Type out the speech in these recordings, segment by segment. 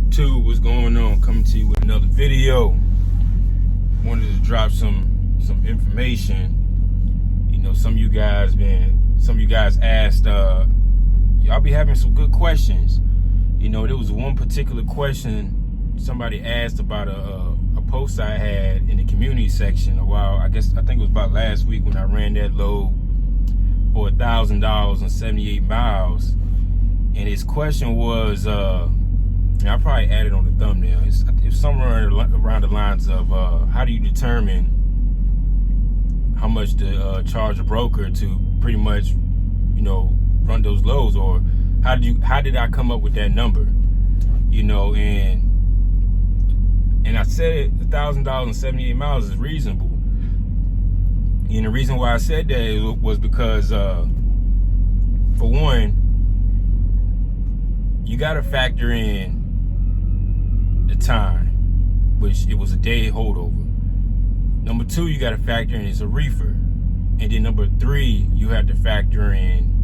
YouTube, what's going on? Coming to you with another video. Wanted to drop some information. You know, some of you guys asked, y'all be having some good questions. You know, there was one particular question somebody asked about a post I had in the community section a while. I think it was about last week when I ran that load for $1,000 on 78 miles. And his question was, I probably added on the thumbnail. It's somewhere around the lines of, how do you determine how much to charge a broker to pretty much, you know, run those loads, or how did I come up with that number? You know, and I said $1,000 on 78 miles is reasonable. And the reason why I said that was because, for one, you got to factor in the time, which it was a day holdover. Number two, you got to factor in it's a reefer. And then number three, you have to factor in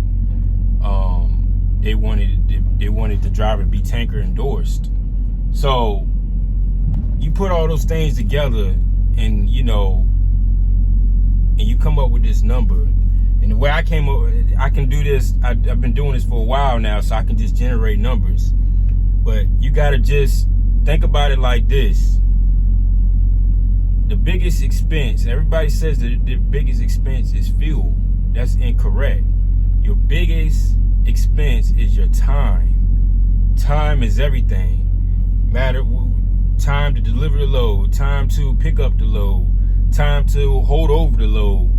they wanted the driver to be tanker endorsed. So you put all those things together, and you know, and you come up with this number. And the way I came up, I can do this. I've been doing this for a while now, so I can just generate numbers. But you gotta just think about it like this. The biggest expense, everybody says that the biggest expense is fuel. That's incorrect. Your biggest expense is your time. Time is everything. Time to deliver the load, time to pick up the load, time to hold over the load.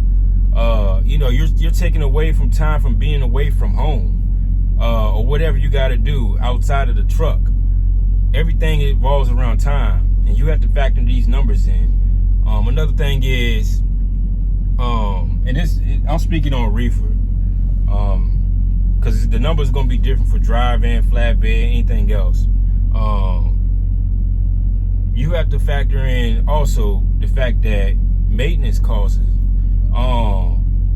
You know, you're taking away from time from being away from home, or whatever you got to do outside of the truck. Everything revolves around time, and you have to factor these numbers in. Another thing is, I'm speaking on reefer, because the numbers are going to be different for dry van, flatbed, anything else. You have to factor in also the fact that maintenance costs.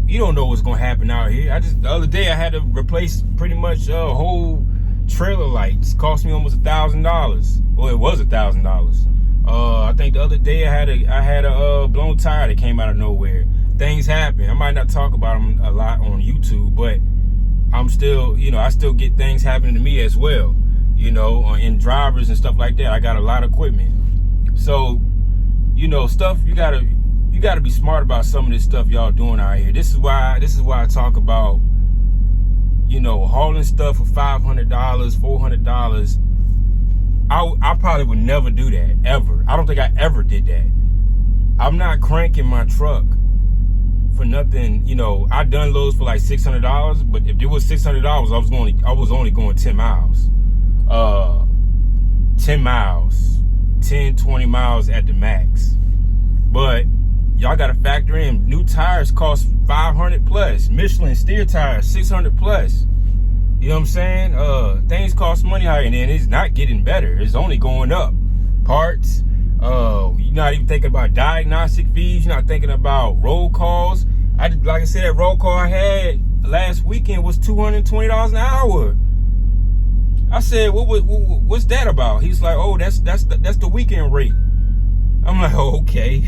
You don't know what's gonna happen out here. The other day I had to replace pretty much a whole trailer lights. Cost me almost $1,000. Well, it was $1,000. I think the other day I had a blown tire that came out of nowhere. Things happen. I might not talk about them a lot on YouTube, but I'm still, you know, I still get things happening to me as well. You know, in drivers and stuff like that. I got a lot of equipment. So, you know, stuff you gotta be smart about some of this stuff y'all doing out here. This is why I talk about, you know, hauling stuff for $500, $400. I probably would never do that, ever. I don't think I ever did that. I'm not cranking my truck for nothing. You know, I done loads for like $600, but if it was $600, I was only going 10 miles. 10 miles, 10, 20 miles at the max. But y'all got to factor in new tires cost $500 plus. Michelin steer tires $600 plus. You know what I'm saying? Things cost money out here, and it's not getting better. It's only going up. Parts. You're not even thinking about diagnostic fees. You're not thinking about roll calls. Like I said, that roll call I had last weekend was $220 an hour. I said, what's that about? He's like, oh, that's the weekend rate. I'm like, oh, okay.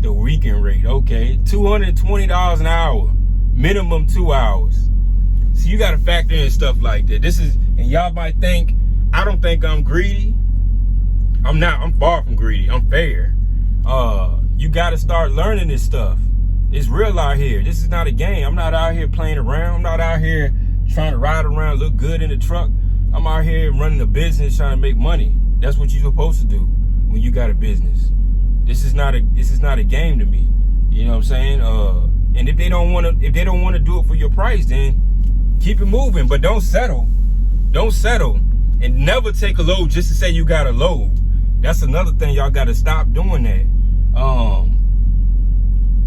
The weekend rate, okay. $220 an hour, minimum 2 hours. So you got to factor in stuff like that. And y'all might think, I don't think I'm greedy. I'm not. I'm far from greedy. I'm fair. You got to start learning this stuff. It's real out here. This is not a game. I'm not out here playing around. I'm not out here trying to ride around, look good in the truck. I'm out here running a business, trying to make money. That's what you're supposed to do when you got a business. This is not a game to me. You know what I'm saying? And if they don't want to do it for your price, then keep it moving. But don't settle. Don't settle. And never take a load just to say you got a load. That's another thing y'all got to stop doing that.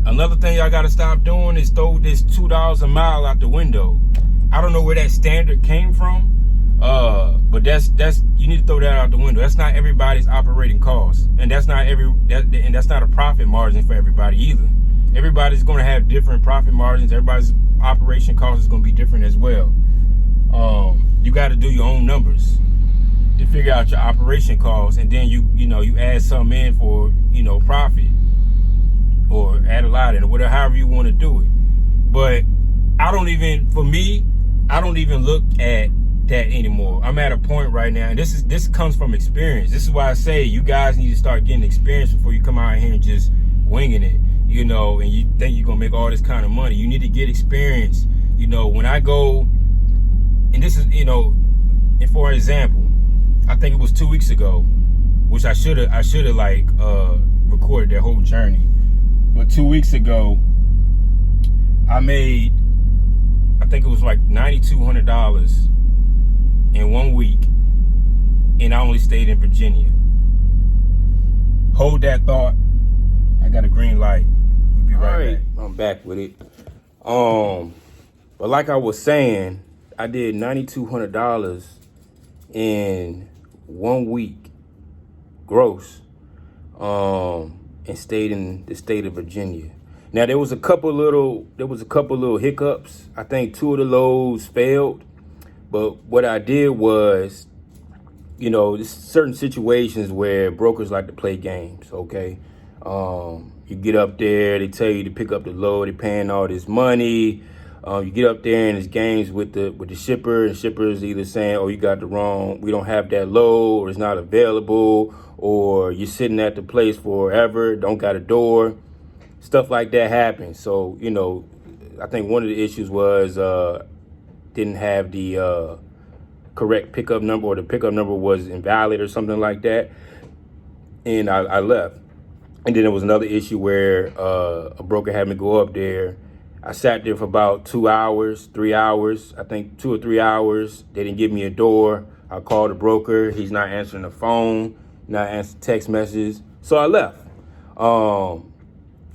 Another thing y'all got to stop doing is throw this $2 a mile out the window. I don't know where that standard came from. But that's you need to throw that out the window. That's not everybody's operating cost, and that's not a profit margin for everybody either. Everybody's going to have different profit margins. Everybody's operation cost is going to be different as well. You got to do your own numbers. to figure out your operation costs, and then you add some in for profit, or add a lot in, or whatever, however you want to do it. But I don't even look at that anymore. I'm at a point right now, and this comes from experience. This is why I say you guys need to start getting experience before you come out here and just winging it, and you think you're gonna make all this kind of money. You need to get experience. When I go, and this is, and for example, I think it was 2 weeks ago, which I should have like recorded that whole journey. But 2 weeks ago, I made, I think it was like $9,200 in 1 week, and I only stayed in Virginia. Hold that thought. I got a green light. We'll be right back. I'm back with it. But like I was saying, I did $9,200 in 1 week gross, and stayed in the state of Virginia. Now there was a couple little hiccups. I think 2 of the loads failed, but what I did was, there's certain situations where brokers like to play games. Okay, you get up there, they tell you to pick up the load, they're paying all this money. You get up there and it's games with the shipper, and shippers either saying, "Oh, you got the wrong, we don't have that load, or it's not available," or you're sitting at the place forever, don't got a door. Stuff like that happens. So, I think one of the issues was didn't have the correct pickup number, or the pickup number was invalid or something like that. And I left. And then there was another issue where a broker had me go up there. I sat there for about 2 hours, 3 hours, I think 2 or 3 hours. They didn't give me a door. I called the broker. He's not answering the phone, not answering text messages. So I left.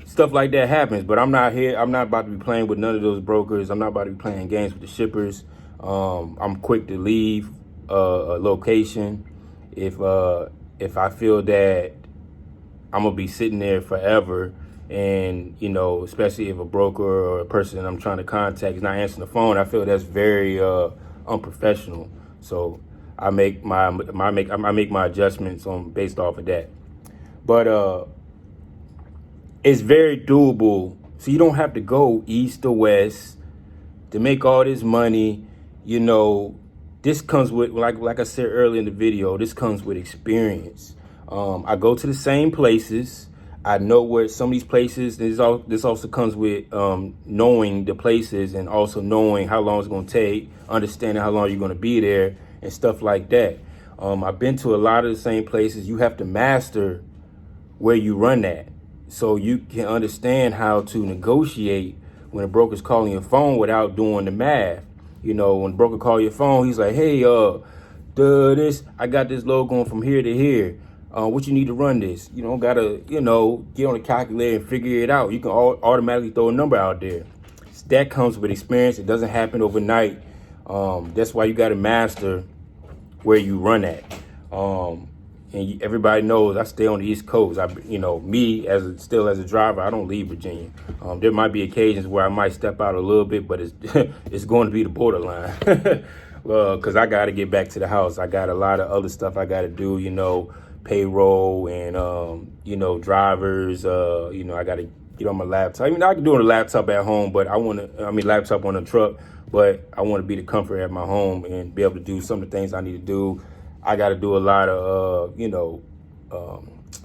Stuff like that happens, but I'm not about to be playing with none of those brokers. I'm not about to be playing games with the shippers. I'm quick to leave a location if I feel that I'm gonna be sitting there forever, and especially if a broker or a person that I'm trying to contact is not answering the phone. I feel that's very unprofessional. So I make my adjustments based off of that. But it's very doable. So you don't have to go east or west to make all this money. This comes with, like I said earlier in the video, this comes with experience. I go to the same places. I know where some of these places, this also comes with knowing the places, and also knowing how long it's going to take, understanding how long you're going to be there and stuff like that. I've been to a lot of the same places. You have to master where you run at, so you can understand how to negotiate when a broker's calling your phone without doing the math. When the broker call your phone, he's like, "Hey, I got this load going from here to here. What you need to run this?" You don't gotta, get on the calculator and figure it out. You can automatically throw a number out there. That comes with experience. It doesn't happen overnight. That's why you gotta master where you run at. And everybody knows I stay on the East Coast. Me as a driver, I don't leave Virginia. There might be occasions where I might step out a little bit, but it's it's going to be the borderline. Because I got to get back to the house. I got a lot of other stuff I got to do, payroll and, drivers. I got to get on my laptop. I can do it on a laptop at home, but laptop on a truck, but I want to be the comfort at my home and be able to do some of the things I need to do. I got to do a lot of,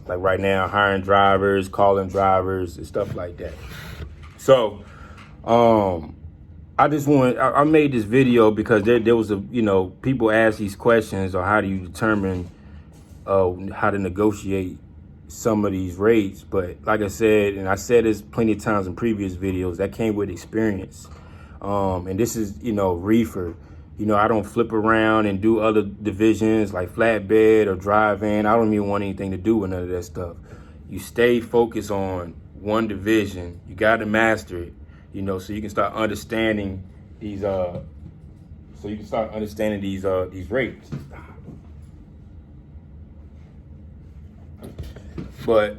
like right now, hiring drivers, calling drivers and stuff like that. So, I made this video because there was people ask these questions, or how do you determine how to negotiate some of these rates. But like I said, and I said this plenty of times in previous videos, that came with experience. And this is, reefer. I don't flip around and do other divisions like flatbed or drive-in. I don't even want anything to do with none of that stuff. You stay focused on one division. You got to master it, so you can start understanding these these rates. But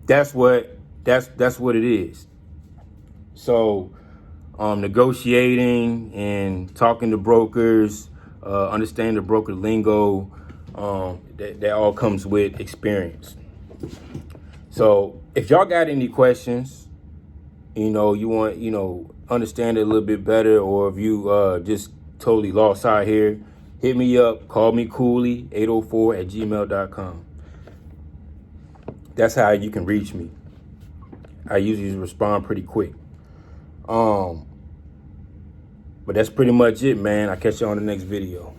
that's what it is. So negotiating and talking to brokers, understanding the broker lingo, that all comes with experience. So if y'all got any questions, you want, understand it a little bit better, or if you just totally lost out here, hit me up, call me Cooley, 804@gmail.com. That's how you can reach me. I usually respond pretty quick. But that's pretty much it, man. I'll catch you on the next video.